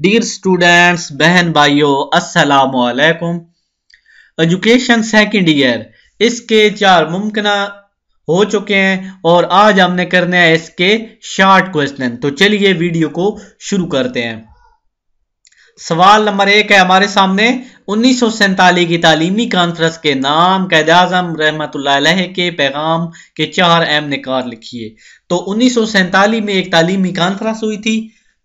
Dear students, بہن بھائیوں، السلام علیکم۔ ایجوکیشن سیکنڈ ایئر اس کے 4 ممکنہ ہو چکے ہیں اور آج ہم نے کرنا ہے اس کے شارٹ کوئسچن۔ تو چلیے ویڈیو کو شروع کرتے ہیں۔ سوال نمبر 1 ہے ہمارے سامنے، 1947 کی تعلیمی کانفرنس کے نام، قائد اعظم رحمت اللہ علیہ کے پیغام کے 4 اہم نکات لکھیے۔ تو 1947 میں ایک تعلیمی کانفرنس ہوئی تھی،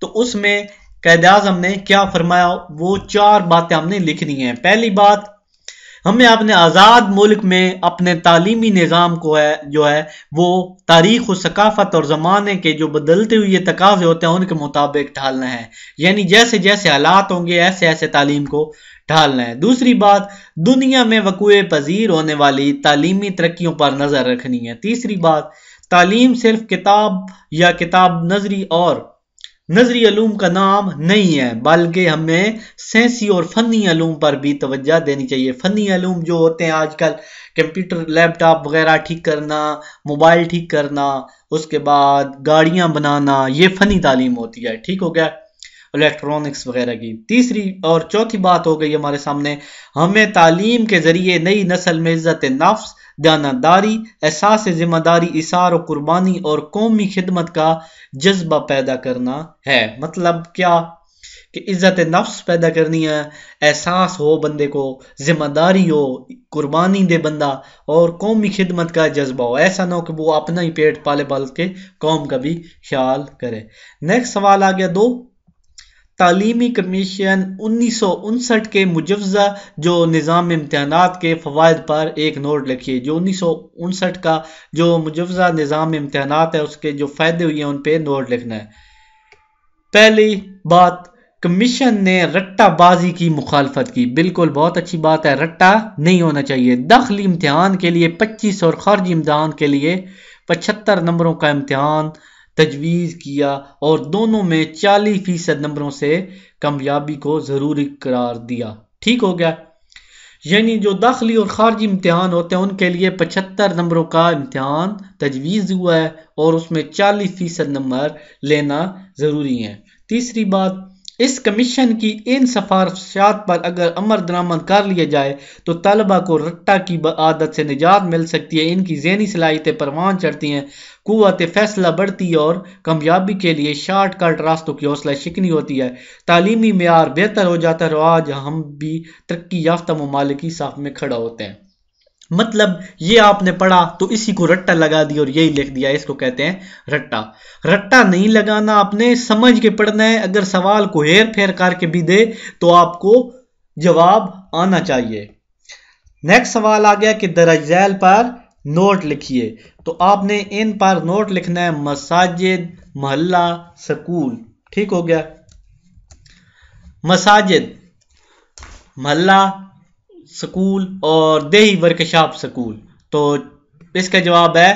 تو اس میں قائد اعظم نے کیا فرمایا، وہ 4 باتیں ہم نے لکھنی ہیں۔ پہلی بات، ہمیں اپنے آزاد ملک میں اپنے تعلیمی نظام کو جو ہے وہ تاریخ و ثقافت اور زمانے کے جو بدلتے ہوئے تقاضے ہوتے ہیں ان کے مطابق ڈھالنا ہے، یعنی جیسے جیسے حالات ہوں گے ایسے ایسے تعلیم کو ڈھالنا ہے۔ دوسری بات، دنیا میں وقوع پذیر ہونے والی تعلیمی ترقیوں پر نظر رکھنی ہے۔ تیسری بات، تعلیم صرف کتاب یا کتاب نظری علوم کا نام نہیں ہے، بلکہ ہمیں سائنسی اور فنی علوم پر بھی توجہ دینی چاہیے۔ فنی علوم جو ہوتے ہیں آج کل، کمپیوٹر، لیپ ٹاپ وغیرہ ٹھیک کرنا، موبائل ٹھیک کرنا، اس کے بعد گاڑیاں بنانا، یہ فنی تعلیم ہوتی ہے، ٹھیک ہو گیا، الیکٹرونکس وغیرہ کی۔ تیسری اور چوتھی بات ہو گئی ہمارے سامنے، ہمیں تعلیم کے ذریعے نئی نسل میں عزت نفس، دیانتداری، احساس ذمہ داری، ایثار و قربانی اور قومی خدمت کا جذبہ پیدا کرنا ہے۔ مطلب کیا کہ عزت نفس پیدا کرنی ہے، احساس ہو بندے کو، ذمہ داری ہو، قربانی دے بندہ، اور قومی خدمت کا جذبہ ہو۔ ایسا نہ ہو کہ وہ اپنا ہی پیٹ پالے کے قوم کا بھی خیال کرے۔ نیکسٹ سوال آ گیا 2، تعلیمی کمیشن 1959 کے مجوزہ جو نظام امتحانات کے فوائد پر ایک نوٹ لکھیے۔ جو 1959 کا جو مجوزہ نظام امتحانات ہے اس کے جو فائدے ہوئے ہیں ان پہ نوٹ لکھنا ہے۔ پہلی بات، کمیشن نے رٹا بازی کی مخالفت کی۔ بالکل بہت اچھی بات ہے، رٹا نہیں ہونا چاہیے۔ داخلی امتحان کے لیے 25 اور خارجی امتحان کے لیے 75 نمبروں کا امتحان تجویز کیا اور دونوں میں 40% نمبروں سے کامیابی کو ضروری قرار دیا۔ ٹھیک ہو گیا، یعنی جو داخلی اور خارجی امتحان ہوتے ہیں ان کے لیے 75 نمبروں کا امتحان تجویز ہوا ہے اور اس میں 40% نمبر لینا ضروری ہے۔ تیسری بات، اس کمیشن کی ان سفارشات پر اگر عمل درآمد کر لیا جائے تو طلبہ کو رٹا کی عادت سے نجات مل سکتی ہے، ان کی ذہنی صلاحیتیں پروان چڑھتی ہیں، قوت فیصلہ بڑھتی ہے اور کامیابی کے لیے شارٹ کٹ راستوں کی حوصلہ شکنی ہوتی ہے، تعلیمی معیار بہتر ہو جاتا ہے اور آج ہم بھی ترقی یافتہ ممالک کی صف میں کھڑا ہوتے ہیں۔ مطلب یہ آپ نے پڑھا تو اسی کو رٹا لگا دیا اور یہی لکھ دیا، اس کو کہتے ہیں رٹا۔ رٹا نہیں لگانا، آپ نے سمجھ کے پڑھنا ہے۔ اگر سوال کو ہیر پھیر کر کے بھی دے تو آپ کو جواب آنا چاہیے۔ نیکسٹ سوال آ گیا کہ درج ذیل پر نوٹ لکھیے۔ تو آپ نے ان پر نوٹ لکھنا ہے، مساجد، محلہ، سکول۔ ٹھیک ہو گیا، مساجد، محلہ، سکول اور دیہی ورکشاپ سکول۔ تو اس کا جواب ہے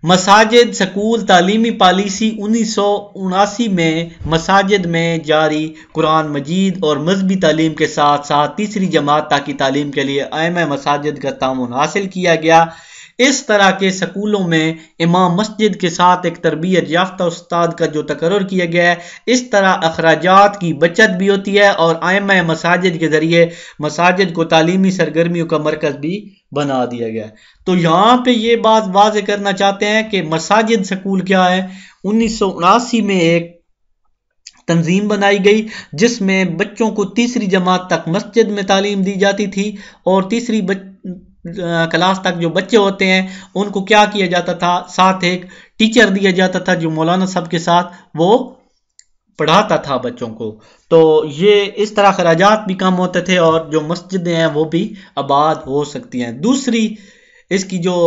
مساجد سکول۔ تعلیمی پالیسی 1979 میں مساجد میں جاری قرآن مجید اور مذہبی تعلیم کے ساتھ ساتھ تیسری جماعت تک کی تعلیم کے لیے ائمہ مساجد کا تعاون حاصل کیا گیا۔ اس طرح کے سکولوں میں امام مسجد کے ساتھ ایک تربیت یافتہ استاد کا جو تقرر کیا گیا ہے، اس طرح اخراجات کی بچت بھی ہوتی ہے اور ائمہ مساجد کے ذریعے مساجد کو تعلیمی سرگرمیوں کا مرکز بھی بنا دیا گیا ہے۔ تو یہاں پہ یہ بات واضح کرنا چاہتے ہیں کہ مساجد سکول کیا ہے۔ 1979 میں ایک تنظیم بنائی گئی جس میں بچوں کو تیسری جماعت تک مسجد میں تعلیم دی جاتی تھی اور تیسری کلاس تک جو بچے ہوتے ہیں ان کو کیا کیا جاتا تھا، ساتھ ایک ٹیچر دیا جاتا تھا جو مولانا صاحب کے ساتھ وہ پڑھاتا تھا بچوں کو۔ تو یہ اس طرح خراجات بھی کم ہوتے تھے اور جو مسجدیں ہیں وہ بھی آباد ہو سکتی ہیں۔ دوسری اس کی جو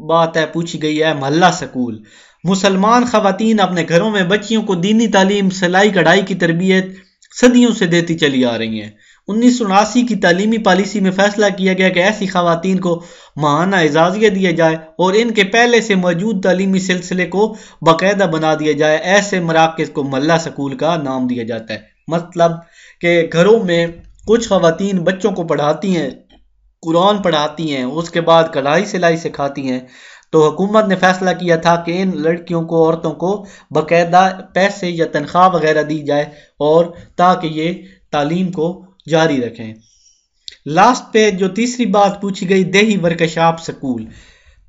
بات ہے پوچھی گئی ہے، محلہ سکول۔ مسلمان خواتین اپنے گھروں میں بچیوں کو دینی تعلیم، سلائی کڑھائی کی تربیت صدیوں سے دیتی چلی آ رہی ہیں۔ 1979 کی تعلیمی پالیسی میں فیصلہ کیا گیا کہ ایسی خواتین کو ماہانہ اعزازیہ دیا جائے اور ان کے پہلے سے موجود تعلیمی سلسلے کو باقاعدہ بنا دیا جائے۔ ایسے مراکز کو محلہ سکول کا نام دیا جاتا ہے۔ مطلب کہ گھروں میں کچھ خواتین بچوں کو پڑھاتی ہیں، قرآن پڑھاتی ہیں، اس کے بعد کڑھائی سلائی سکھاتی ہیں، تو حکومت نے فیصلہ کیا تھا کہ ان لڑکیوں کو عورتوں کو باقاعدہ پیسے یا تنخواہ وغیرہ دی جائے اور تاکہ یہ تعلیم کو جاری رکھیں۔ لاسٹ پہ جو تیسری بات پوچھی گئی دیہی ورکشاپ سکول،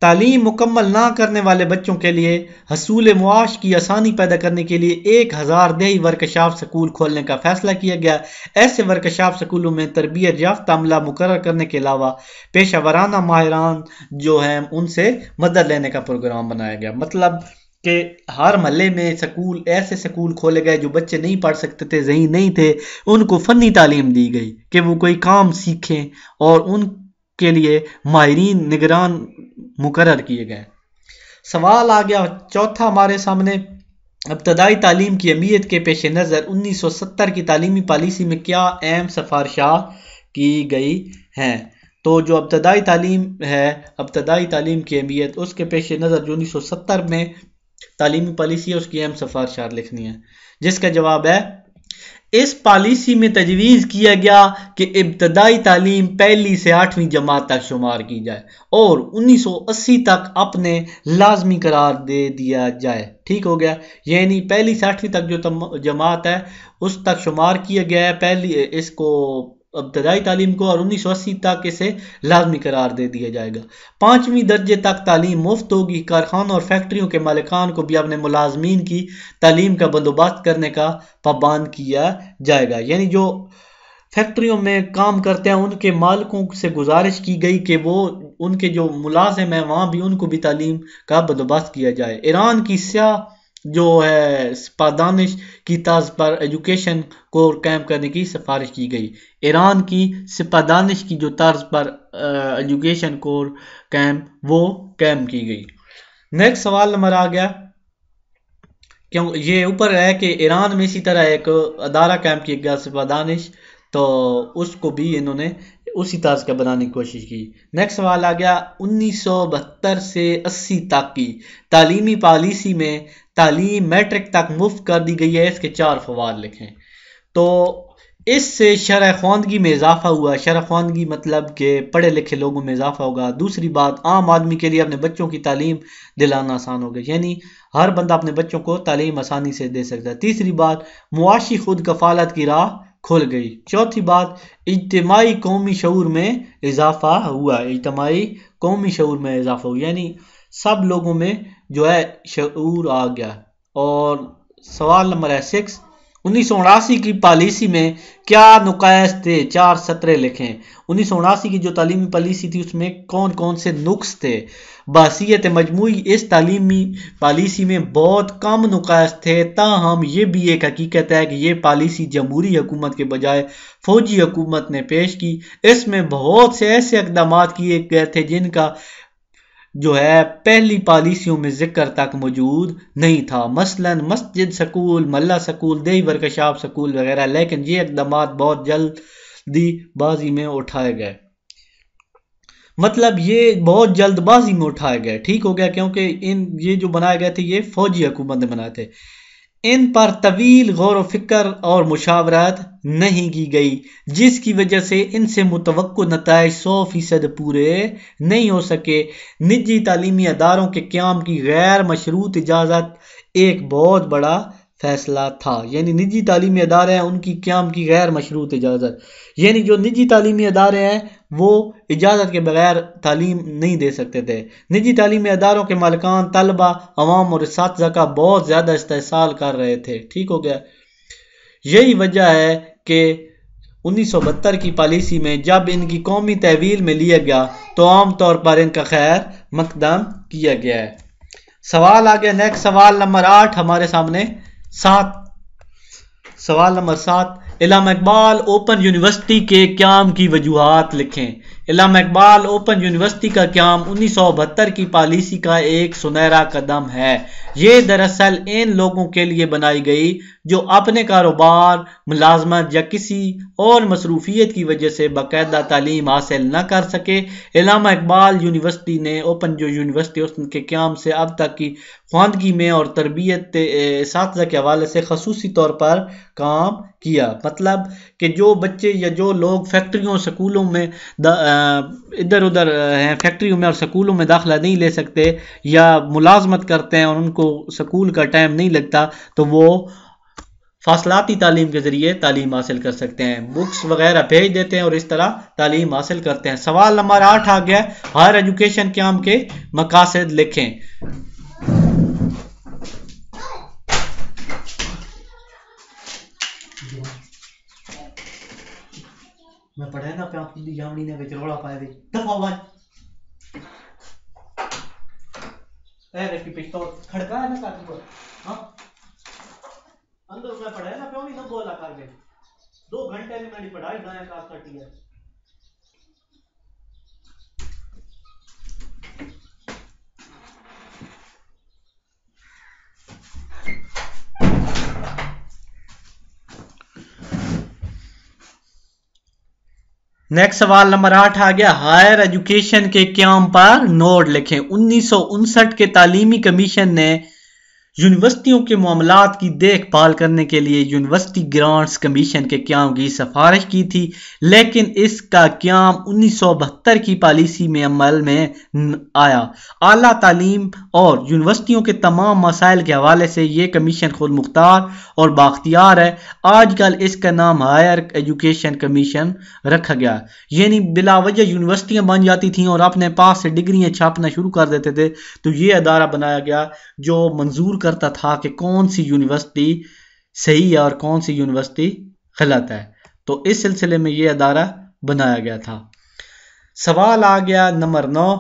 تعلیم مکمل نہ کرنے والے بچوں کے لیے حصول معاش کی آسانی پیدا کرنے کے لیے 1000 دیہی ورکشاپ سکول کھولنے کا فیصلہ کیا گیا۔ ایسے ورکشاپ سکولوں میں تربیت یافتہ عملہ مقرر کرنے کے علاوہ پیشہ ورانہ ماہران جو ہیں ان سے مدد لینے کا پروگرام بنایا گیا۔ مطلب کہ ہر محلے میں ایسے سکول کھولے گئے جو بچے نہیں پڑھ سکتے تھے، ذہین نہیں تھے، ان کو فنی تعلیم دی گئی کہ وہ کوئی کام سیکھیں اور ان کے لیے ماہرین نگران مقرر کیے گئے۔ سوال آ گیا چوتھا ہمارے سامنے، ابتدائی تعلیم کی اہمیت کے پیش نظر 1970 کی تعلیمی پالیسی میں کیا اہم سفارشات کی گئی ہیں؟ تو جو ابتدائی تعلیم ہے، ابتدائی تعلیم کی اہمیت، اس کے پیش نظر جو 1970 میں تعلیمی پالیسی ہے اس کی اہم سفارشات لکھنی ہے، جس کا جواب ہے اس پالیسی میں تجویز کیا گیا کہ ابتدائی تعلیم 1 سے 8ویں جماعت تک شمار کی جائے اور 1980 تک اپنے لازمی قرار دے دیا جائے۔ ٹھیک ہو گیا، یعنی 1 سے 8ویں تک جو جماعت ہے اس تک شمار کیا گیا ہے اس کو ابتدائی تعلیم کو، اور 1980 تک اسے لازمی قرار دے دیا جائے گا۔ 5ویں درجے تک تعلیم مفت ہوگی۔ کارخانوں اور فیکٹریوں کے مالکان کو بھی اپنے ملازمین کی تعلیم کا بندوبست کرنے کا پابند کیا جائے گا، یعنی جو فیکٹریوں میں کام کرتے ہیں ان کے مالکوں سے گزارش کی گئی کہ وہ ان کے جو ملازم ہیں وہاں بھی ان کو بھی تعلیم کا بندوبست کیا جائے۔ ایران کی سیاہ جو ہے سپادانش کی طرز پر ایجوکیشن کو قائم کرنے کی سفارش کی گئی۔ ایران کی سپادانش کی جو طرز پر ایجوکیشن کو قائم کی گئی۔ نیکسٹ سوال نمبر آ گیا، کیوں یہ اوپر ہے کہ ایران میں اسی طرح ایک ادارہ قائم کیا گیا سپادانش، تو اس کو بھی انہوں نے اسی طرز کا بنانے کی کوشش کی۔ نیکسٹ سوال آ گیا 1972 سے 80 تک کی تعلیمی پالیسی میں تعلیم میٹرک تک مفت کر دی گئی ہے، اس کے 4 فوائد لکھیں۔ تو اس سے شرح خواندگی میں اضافہ ہوا۔ شرح خواندگی مطلب کہ پڑھے لکھے لوگوں میں اضافہ ہوگا۔ دوسری بات، عام آدمی کے لیے اپنے بچوں کی تعلیم دلانا آسان ہوگا، یعنی ہر بندہ اپنے بچوں کو تعلیم آسانی سے دے سکتا ہے۔ تیسری بات، معاشی خود کفالت کی راہ کھل گئی۔ چوتھی بات، اجتماعی قومی شعور میں اضافہ ہوا۔ اجتماعی قومی شعور میں اضافہ ہوا، یعنی سب لوگوں میں جو ہے شعور آ گیا۔ اور سوال نمبر ہے 6، 1979 کی پالیسی میں کیا نقائص تھے؟ 4 سطریں لکھیں۔ 1979 کی جو تعلیمی پالیسی تھی اس میں کون کون سے نقص تھے؟ بحیثیت مجموعی اس تعلیمی پالیسی میں بہت کم نقائص تھے، تاہم یہ بھی ایک حقیقت ہے کہ یہ پالیسی جمہوری حکومت کے بجائے فوجی حکومت نے پیش کی۔ اس میں بہت سے ایسے اقدامات کیے گئے تھے جن کا جو ہے پہلی پالیسیوں میں ذکر تک موجود نہیں تھا، مثلا مسجد سکول، محلہ سکول، دیہی ورکشاپ سکول وغیرہ، لیکن یہ اقدامات بہت جلدی بازی میں اٹھائے گئے۔ مطلب یہ بہت جلد بازی میں اٹھائے گئے، ٹھیک ہو گیا، کیونکہ یہ جو بنائے گئے تھے یہ فوجی حکومت نے بنائے تھے۔ ان پر طویل غور و فکر اور مشاورت نہیں کی گئی، جس کی وجہ سے ان سے متوقع نتائج 100% پورے نہیں ہو سکے۔ نجی تعلیمی اداروں کے قیام کی غیر مشروط اجازت ایک بہت بڑا فیصلہ تھا، یعنی نجی تعلیمی ادارے ہیں ان کی قیام کی غیر مشروط اجازت، یعنی جو نجی تعلیمی ادارے ہیں وہ اجازت کے بغیر تعلیم نہیں دے سکتے تھے۔ نجی تعلیمی اداروں کے مالکان طلبہ، عوام اور اساتذہ کا بہت زیادہ استحصال کر رہے تھے، ٹھیک ہو گیا۔ یہی وجہ ہے کہ 1972 کی پالیسی میں جب ان کی قومی تحویل میں لیا گیا تو عام طور پر ان کا خیر مقدم کیا گیا ہے۔ سوال آ گیا، نیکسٹ سوال نمبر 8 ہمارے سامنے 7۔ سوال نمبر 7، علامہ اقبال اوپن یونیورسٹی کے قیام کی وجوہات لکھیں۔ علامہ اقبال اوپن یونیورسٹی کا قیام 1972 کی پالیسی کا ایک سنہرا قدم ہے۔ یہ دراصل ان لوگوں کے لیے بنائی گئی جو اپنے کاروبار، ملازمت یا کسی اور مصروفیت کی وجہ سے باقاعدہ تعلیم حاصل نہ کر سکے۔ علامہ اقبال یونیورسٹی نے اوپن جو یونیورسٹی اس کے قیام سے اب تک کی خواندگی میں اور تربیت اساتذہ کے حوالے سے خصوصی طور پر کام کیا۔ مطلب کہ جو بچے یا جو لوگ فیکٹریوں سکولوں میں ادھر ادھر ہیں فیکٹریوں میں اور سکولوں میں داخلہ نہیں لے سکتے یا ملازمت کرتے ہیں اور ان کو سکول کا ٹائم نہیں لگتا تو وہ فاصلاتی تعلیم کے ذریعے تعلیم حاصل کر سکتے ہیں، بکس وغیرہ بھیج دیتے ہیں اور اس طرح تعلیم حاصل کرتے ہیں۔ سوال نمبر 8 آ گیا، ہائر ایجوکیشن قیام کے مقاصد لکھیں۔ میں پڑھے نا پہ آپ کی جامنی نے وچ روڑا پائے وچ دفعہ بھائی اے رکی پستول کھڑکا ہے نا کاٹی پر ہاں اندر میں پڑھے نا پیوں نہیں بولا کر کے 2 گھنٹے میں میری پڑھائی گایا کا کٹی ہے۔ نیکسٹ سوال نمبر 8 آ گیا، ہائر ایجوکیشن کے قیام پر نوٹ لکھیں۔ 1959 کے تعلیمی کمیشن نے یونیورسٹیوں کے معاملات کی دیکھ بھال کرنے کے لیے یونیورسٹی گرانٹس کمیشن کے قیام کی سفارش کی تھی، لیکن اس کا قیام 1972 کی پالیسی میں عمل میں آیا۔ اعلیٰ تعلیم اور یونیورسٹیوں کے تمام مسائل کے حوالے سے یہ کمیشن خود مختار اور بااختیار ہے۔ آج کل اس کا نام ہائر ایجوکیشن کمیشن رکھا گیا، یعنی بلا وجہ یونیورسٹیاں بن جاتی تھیں اور اپنے پاس سے ڈگریاں چھاپنا شروع کر دیتے تھے، تو یہ ادارہ بنایا گیا جو منظور کرتا تھا کہ کون سی یونیورسٹی صحیح ہے اور کون سی یونیورسٹی غلط ہے، تو اس سلسلے میں یہ ادارہ بنایا گیا تھا۔ سوال آ گیا نمبر 9،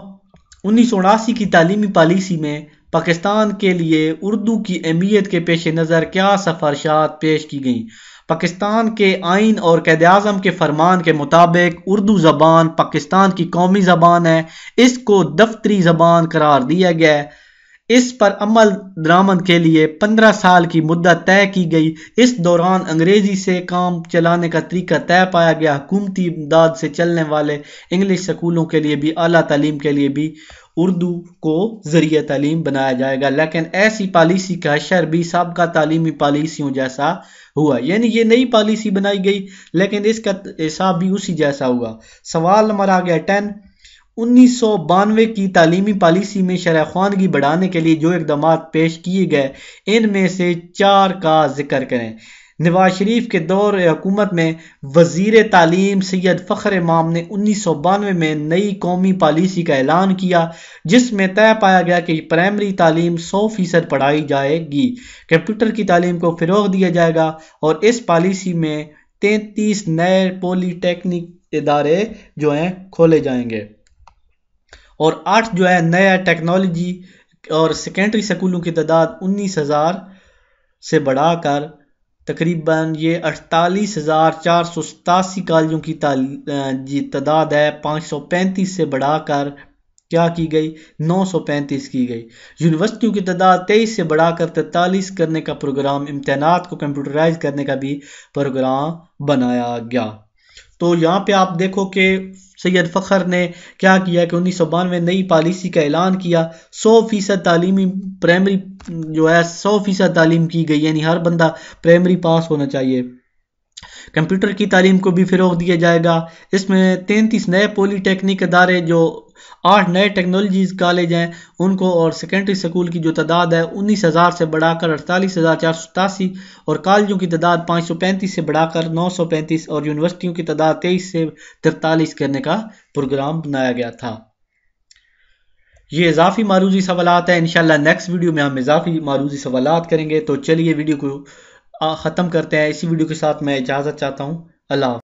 1979 کی تعلیمی پالیسی میں پاکستان کے لیے اردو کی اہمیت کے پیش نظر کیا سفارشات پیش کی گئیں؟ پاکستان کے آئین اور قائد اعظم کے فرمان کے مطابق اردو زبان پاکستان کی قومی زبان ہے، اس کو دفتری زبان قرار دیا گیا ہے۔ اس پر عمل درآمد کے لیے 15 سال کی مدت طے کی گئی۔ اس دوران انگریزی سے کام چلانے کا طریقہ طے پایا گیا۔ حکومتی امداد سے چلنے والے انگلش سکولوں کے لیے بھی اعلیٰ تعلیم کے لیے بھی اردو کو ذریعہ تعلیم بنایا جائے گا، لیکن ایسی پالیسی کا حشر بھی سابقہ تعلیمی پالیسیوں جیسا ہوا، یعنی یہ نئی پالیسی بنائی گئی لیکن اس کا حساب بھی اسی جیسا ہوا۔ سوال نمبر آ گیا 10، 1992 کی تعلیمی پالیسی میں شرح خواندگی بڑھانے کے لیے جو اقدامات پیش کیے گئے ان میں سے 4 کا ذکر کریں۔ نواز شریف کے دور حکومت میں وزیر تعلیم سید فخر امام نے 1992 میں نئی قومی پالیسی کا اعلان کیا، جس میں طے پایا گیا کہ پرائمری تعلیم 100% پڑھائی جائے گی، کمپیوٹر کی تعلیم کو فروغ دیا جائے گا اور اس پالیسی میں 33 نئے پولی ٹیکنک ادارے جو ہیں کھولے جائیں گے اور 8 جو ہے نیا ٹیکنالوجی اور سیکنڈری سکولوں کی تعداد 19,000 سے بڑھا کر تقریباً یہ 48,487 کالجوں کی تعداد ہے 535 سے بڑھا کر کیا کی گئی 935 کی گئی۔ یونیورسٹیوں کی تعداد 23 سے بڑھا کر 43 کرنے کا پروگرام، امتحانات کو کمپیوٹرائز کرنے کا بھی پروگرام بنایا گیا۔ تو یہاں پہ آپ دیکھو کہ سید فخر نے کیا کیا کہ 1992 نئی پالیسی کا اعلان کیا، 100% تعلیمی پرائمری جو ہے 100% تعلیم کی گئی، یعنی ہر بندہ پرائمری پاس ہونا چاہیے۔ کمپیوٹر کی تعلیم کو بھی فروغ دیا جائے گا۔ اس میں 33 نئے پولی ٹیکنک ادارے جو 8 نئے ٹیکنالوجیز کالج ہیں ان کو، اور سیکنڈری سکول کی جو تعداد ہے 19,000 سے بڑھا کر 48,487 اور کالجوں کی تعداد 535 سے بڑھا کر 935 اور یونیورسٹیوں کی تعداد 23 سے 43 کرنے کا پروگرام بنایا گیا تھا۔ یہ اضافی معروضی سوالات ہیں، انشاءاللہ نیکسٹ ویڈیو میں ہم اضافی معروضی سوالات کریں گے۔ تو چلیے ویڈیو کو ختم کرتے ہیں، اسی ویڈیو کے ساتھ میں اجازت چاہتا ہوں، اللہ حافظ۔